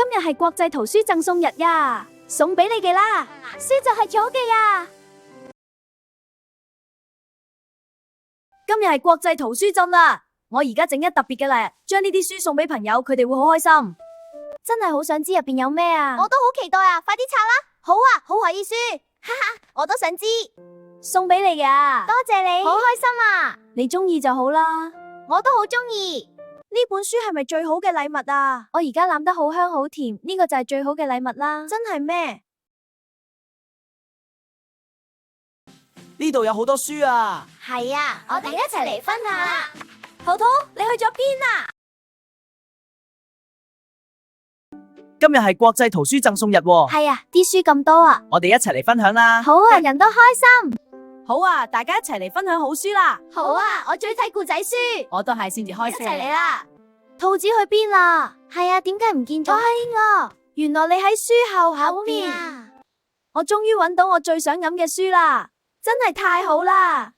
今日係國際圖書贈送日呀，送俾你嘅啦，書就係咗嘅呀。今日係國際圖書週啦，我而家整一特別嘅咧，將呢啲書送俾朋友，佢哋會好開心。真係好想知入邊有咩啊！我都好期待啊，快啲拆啦！好啊，好可以書，哈哈，我都想知。送俾你嘅，多謝你，好開心啊！你中意就好啦。我都好中意。呢本書係咪最好嘅禮物啊？我而家攬得好香好甜，呢個就係最好嘅禮物啦。真係咩？呢度有好多書啊！係啊，我哋一齊嚟分享啦。圖圖，你去咗邊啊？今日係國際圖書贈送日喎。係啊，啲書咁多啊！我哋一齊嚟分享啦。好啊，人都開心。好啊，大家一齊嚟分享好書啦。好啊，我最睇故仔書。我都係先至開始。一齊嚟啦！兔子去邊啦？係啊，點解唔見咗？原來你喺書後面啊！我終於揾到我最想飲嘅書啦，真係太好啦！